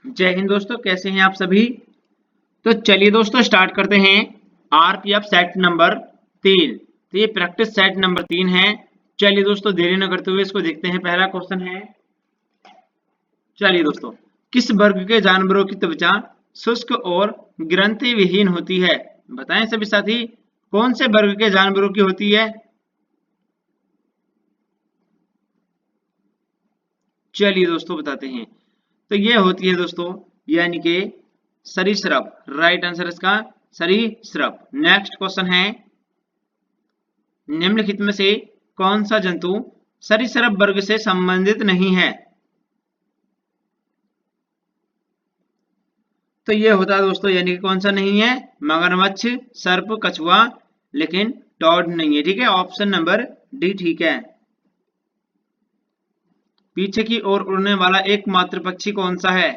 जय हिंद दोस्तों, कैसे हैं आप सभी। तो चलिए दोस्तों स्टार्ट करते हैं। RPF set number 3। तो ये प्रैक्टिस सेट नंबर 3 है। चलिए दोस्तों देरी न करते हुए इसको देखते हैं। पहला क्वेश्चन है, चलिए दोस्तों, किस वर्ग के जानवरों की त्वचा शुष्क और ग्रंथि विहीन होती है। बताएं सभी साथी, कौन से वर्ग के जानवरों की होती है। चलिए दोस्तों बताते हैं। तो ये होती है दोस्तों, यानी कि सरीसृप। राइट आंसर इसका सरीसृप। नेक्स्ट क्वेश्चन है, निम्नलिखित में से कौन सा जंतु सरीसृप वर्ग से संबंधित नहीं है। तो ये होता है दोस्तों, यानी कि कौन सा नहीं है, मगरमच्छ, सर्प, कछुआ, लेकिन टॉड नहीं है। ठीक है, ऑप्शन नंबर डी ठीक है। पीछे की ओर उड़ने वाला एकमात्र पक्षी कौन सा है।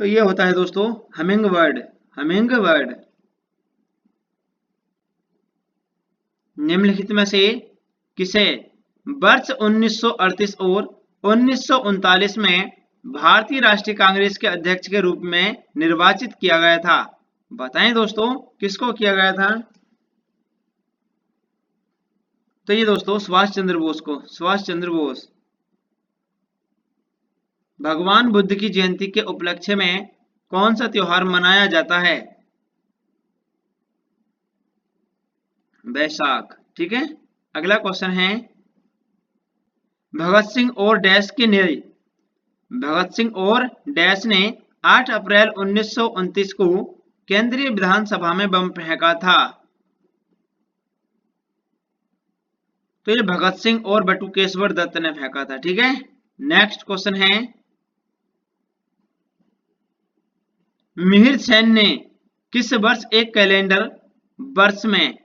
तो ये होता है दोस्तों हमिंग बर्ड। Humming bird. निम्नलिखित में से किसे वर्ष 1938 और 1939 में भारतीय राष्ट्रीय कांग्रेस के अध्यक्ष के रूप में निर्वाचित किया गया था। बताएं दोस्तों, किसको किया गया था। तो ये दोस्तों सुभाष चंद्र बोस को। सुभाष चंद्र बोस। भगवान बुद्ध की जयंती के उपलक्ष्य में कौन सा त्योहार मनाया जाता है। वैशाख। ठीक है। अगला क्वेश्चन है, भगत सिंह और डैश ने 8 अप्रैल 1929 को केंद्रीय विधानसभा में बम फेंका था। तो ये भगत सिंह और बटुकेश्वर दत्त ने फेंका था। ठीक है। नेक्स्ट क्वेश्चन है, मिहिर सेन ने किस वर्ष एक कैलेंडर वर्ष में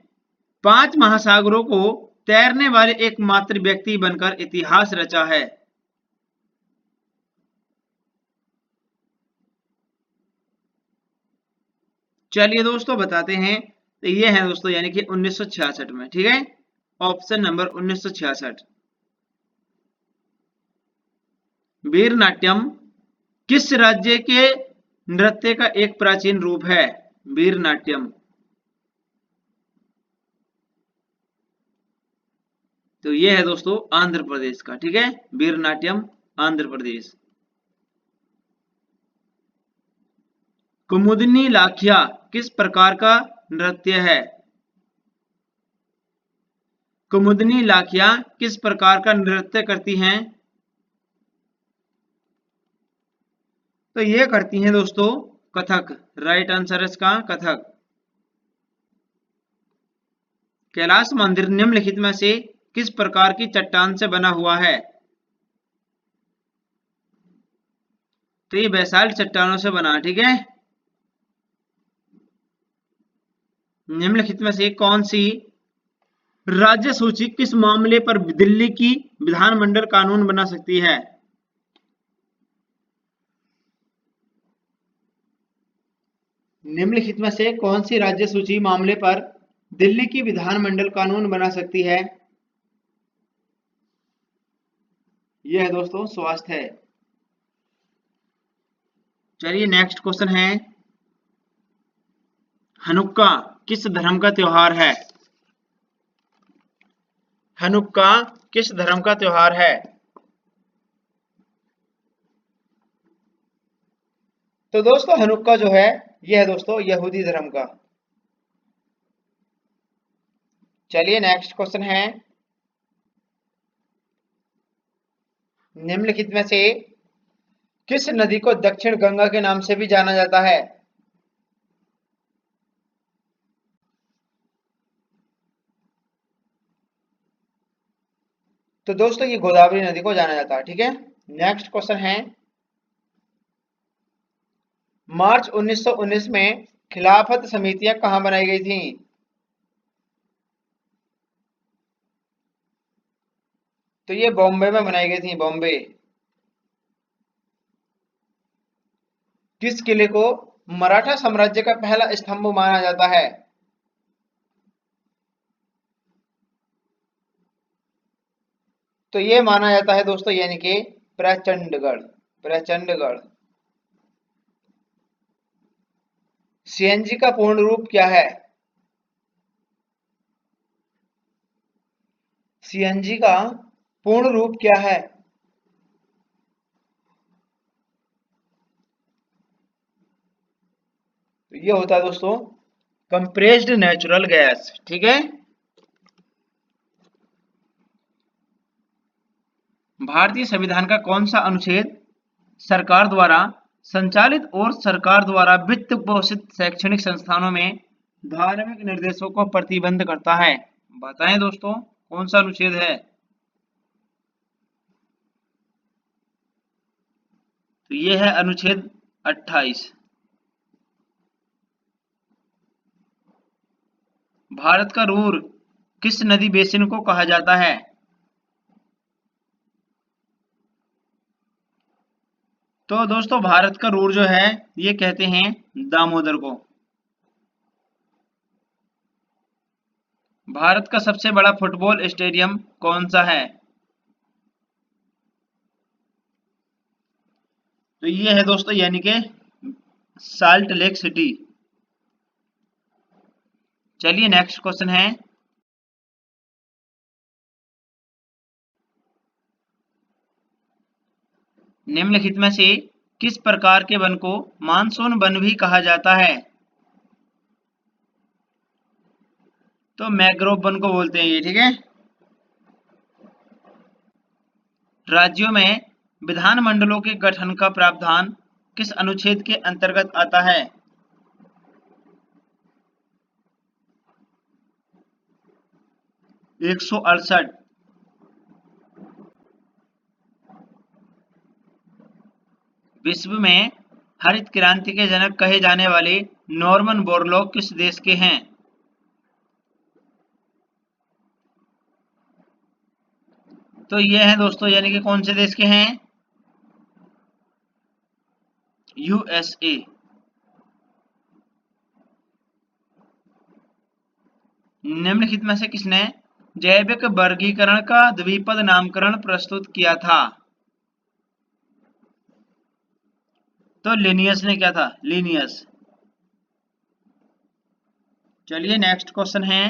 5 महासागरों को तैरने वाले एकमात्र व्यक्ति बनकर इतिहास रचा है। चलिए दोस्तों बताते हैं। तो ये है दोस्तों, यानी कि 1966 में। ठीक है, ऑप्शन नंबर 1966। वीरनाट्यम किस राज्य के नृत्य का एक प्राचीन रूप है। वीरनाट्यम। तो ये है दोस्तों आंध्र प्रदेश का। ठीक है, वीरनाट्यम आंध्र प्रदेश। कुमुदनी लाखिया किस प्रकार का नृत्य है। कुमुदनी लाखिया किस प्रकार का नृत्य करती हैं। तो ये करती हैं दोस्तों कथक। राइट आंसर इसका कथक। कैलाश मंदिर निम्नलिखित में से किस प्रकार की चट्टान से बना हुआ है। तो ये बेसाल्ट चट्टानों से बना। ठीक है। निम्नलिखित में से कौन सी राज्य सूची किस मामले पर दिल्ली की विधानमंडल कानून बना सकती है। निम्नलिखित में से कौन सी राज्य सूची मामले पर दिल्ली की विधानमंडल कानून बना सकती है। यह है दोस्तों स्वास्थ्य है। चलिए नेक्स्ट क्वेश्चन है, हनुक्का किस धर्म का त्योहार है। हनुक्का किस धर्म का त्योहार है। तो दोस्तों हनुक्का जो है, यह है दोस्तों यहूदी धर्म का। चलिए नेक्स्ट क्वेश्चन है, निम्नलिखित में से किस नदी को दक्षिण गंगा के नाम से भी जाना जाता है। तो दोस्तों ये गोदावरी नदी को जाना जाता है। ठीक है। नेक्स्ट क्वेश्चन है, मार्च 1919 में खिलाफत समितियां कहां बनाई गई थी। तो ये बॉम्बे में बनाई गई थी। बॉम्बे। किस किले को मराठा साम्राज्य का पहला स्तंभ माना जाता है। तो ये माना जाता है दोस्तों, यानी कि प्रचंडगढ़। प्रचंडगढ़। सीएनजी का पूर्ण रूप क्या है? सीएनजी का पूर्ण रूप क्या है? तो ये होता है दोस्तों कंप्रेस्ड नेचुरल गैस। ठीक है। भारतीय संविधान का कौन सा अनुच्छेद सरकार द्वारा संचालित और सरकार द्वारा वित्त पोषित शैक्षणिक संस्थानों में धार्मिक निर्देशों को प्रतिबंध करता है? बताएं दोस्तों, कौन सा अनुच्छेद है? तो ये है अनुच्छेद 28। भारत का रूर किस नदी बेसिन को कहा जाता है? तो दोस्तों भारत का रूर जो है ये कहते हैं दामोदर को। भारत का सबसे बड़ा फुटबॉल स्टेडियम कौन सा है? तो ये है दोस्तों यानी कि साल्ट लेक सिटी। चलिए नेक्स्ट क्वेश्चन है, निम्नलिखित में से किस प्रकार के वन को मानसून वन भी कहा जाता है? तो मैंग्रोव वन को बोलते हैं ये। ठीक है। राज्यों में विधानमंडलों के गठन का प्रावधान किस अनुच्छेद के अंतर्गत आता है? 168। विश्व में हरित क्रांति के जनक कहे जाने वाले नॉर्मन बोरलॉग किस देश के हैं? तो ये हैं दोस्तों यानी कि कौन से देश के हैं? यूएसए। निम्नलिखित में से किसने जैविक वर्गीकरण का द्विपद नामकरण प्रस्तुत किया था? तो लिनियस ने क्या था? लिनियस। चलिए नेक्स्ट क्वेश्चन है,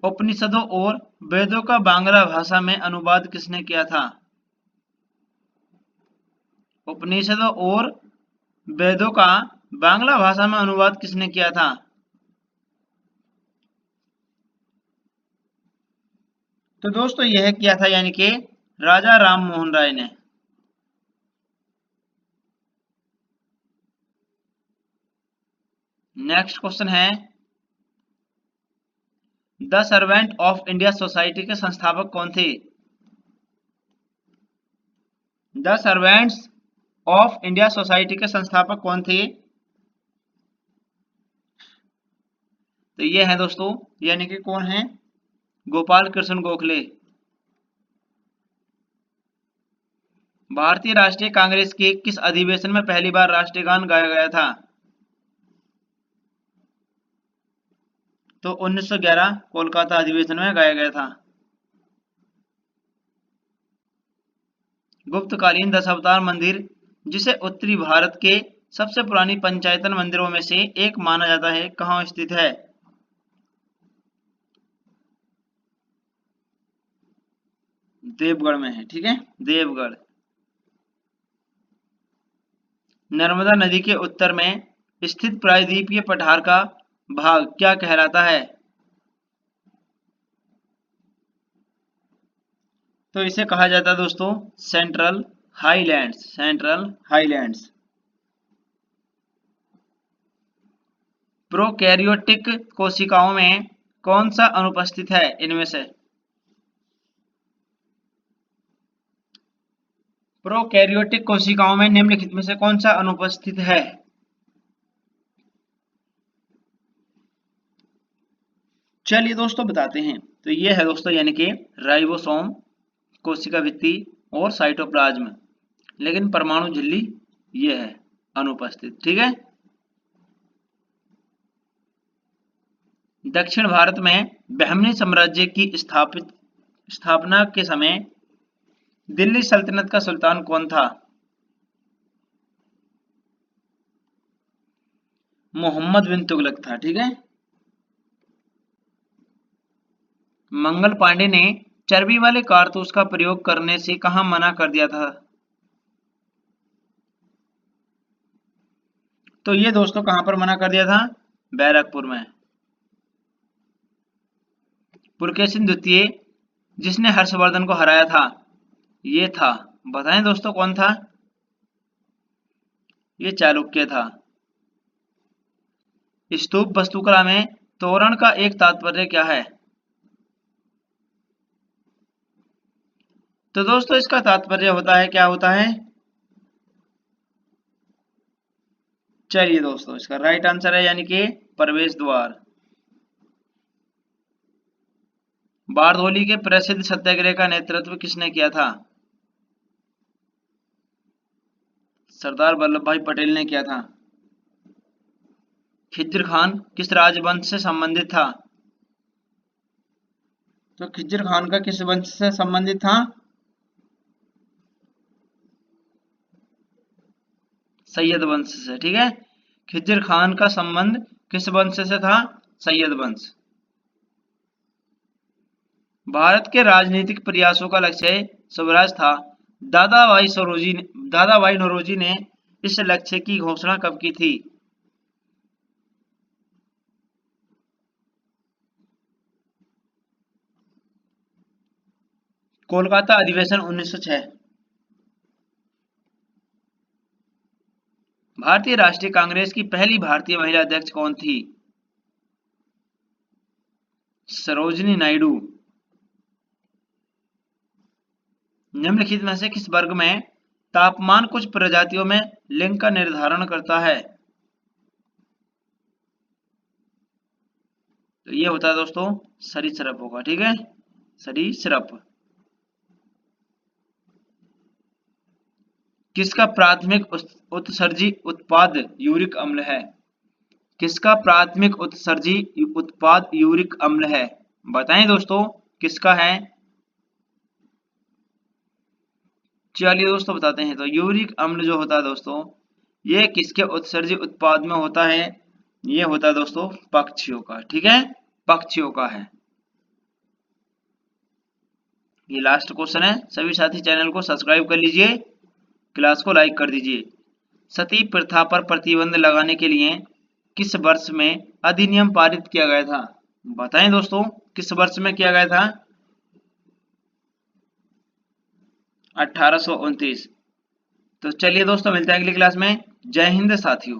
उपनिषदों और वेदों का बांग्ला भाषा में अनुवाद किसने किया था? उपनिषदों और वेदों का बांग्ला भाषा में अनुवाद किसने किया था? तो दोस्तों यह किया था यानी कि राजा राम मोहन राय ने। नेक्स्ट क्वेश्चन है, the servant of India society के संस्थापक कौन थे? The servants of India society के संस्थापक कौन थे? तो ये है दोस्तों यानी कि कौन है? गोपाल कृष्ण गोखले। भारतीय राष्ट्रीय कांग्रेस के किस अधिवेशन में पहली बार राष्ट्रीय गान गाया गया था? तो 1911 कोलकाता अधिवेशन में गाया गया था। गुप्तकालीन दशावतार मंदिर, जिसे उत्तरी भारत के सबसे पुरानी पंचायतन मंदिरों में से एक माना जाता है, कहाँ स्थित है? देवगढ़ में है। ठीक है, देवगढ़। नर्मदा नदी के उत्तर में स्थित प्रायद्वीपीय पठार का भाग क्या कहलाता है? तो इसे कहा जाता है दोस्तों central highlands. Central highlands. Prokaryotic कोशिकाओं में कौन सा अनुपस्थित है इनमें से? प्रोकैरियोटिक कोशिकाओं में निम्नलिखित में से कौन सा अनुपस्थित है? चलिए दोस्तों बताते हैं। तो ये है दोस्तों यानी कि राइबोसोम, कोशिका भित्ति और साइटोप्लाज्म, लेकिन परमाणु झिल्ली ये है अनुपस्थित। ठीक है। दक्षिण भारत में बहमनी साम्राज्य की स्थापना के समय दिल्ली सल्तनत का सुल्तान कौन था? मोहम्मद बिन तुगलक था। ठीक है। मंगल पांडे ने चर्बी वाले कारतूस का प्रयोग करने से कहां मना कर दिया था? तो ये दोस्तों कहां पर मना कर दिया था? बैरकपुर में। पुलकेशिन द्वितीय जिसने हर्षवर्धन को हराया था, ये था, बताएं दोस्तों कौन था? ये चालुक्य था। स्तूप वास्तुकला में तोरण का एक तात्पर्य क्या है? तो दोस्तों इसका तात्पर्य होता है, क्या होता है? चलिए दोस्तों इसका राइट आंसर है यानी कि प्रवेश द्वार। बारदोली के प्रसिद्ध सत्याग्रह का नेतृत्व किसने किया था? सरदार वल्लभ भाई पटेल ने किया था। खिज्र खान किस राजवंश से संबंधित था? तो खिज्र खान का किस वंश से संबंधित था? सैयद वंश से। ठीक है। खिज्र खान का संबंध किस वंश से था? सैयद वंश। भारत के राजनीतिक प्रयासों का लक्ष्य स्वराज था। दादा भाई नौरोजी ने इस लक्ष्य की घोषणा कब की थी? कोलकाता अधिवेशन 1906। भारतीय राष्ट्रीय कांग्रेस की पहली भारतीय महिला अध्यक्ष कौन थी? सरोजिनी नायडू। निम्नलिखित में से किस वर्ग में तापमान कुछ प्रजातियों में लिंग का निर्धारण करता है? तो ये होता है दोस्तों सरीसृप होगा। ठीक है। सरीसृप। किसका प्राथमिक उत्सर्जी उत्पाद यूरिक अम्ल है? किसका प्राथमिक उत्सर्जी उत्पाद यूरिक अम्ल है? बताएं दोस्तों किसका है? चलिए दोस्तों बताते हैं। तो यूरिक अम्ल जो होता है दोस्तों, ये किसके उत्सर्जी उत्पाद में होता है? ये होता है दोस्तों पक्षियों का। ठीक है। पक्षियों का है। ये लास्ट क्वेश्चन है। सभी साथी चैनल को सब्सक्राइब कर लीजिए, क्लास को लाइक कर दीजिए। सती प्रथा पर प्रतिबंध लगाने के लिए किस वर्ष में अधिनियम पारित किया गया था? बताएं दोस्तों किस वर्ष में किया गया था? 1829। तो चलिए दोस्तों मिलते हैं अगली क्लास में। जय हिंद साथियों।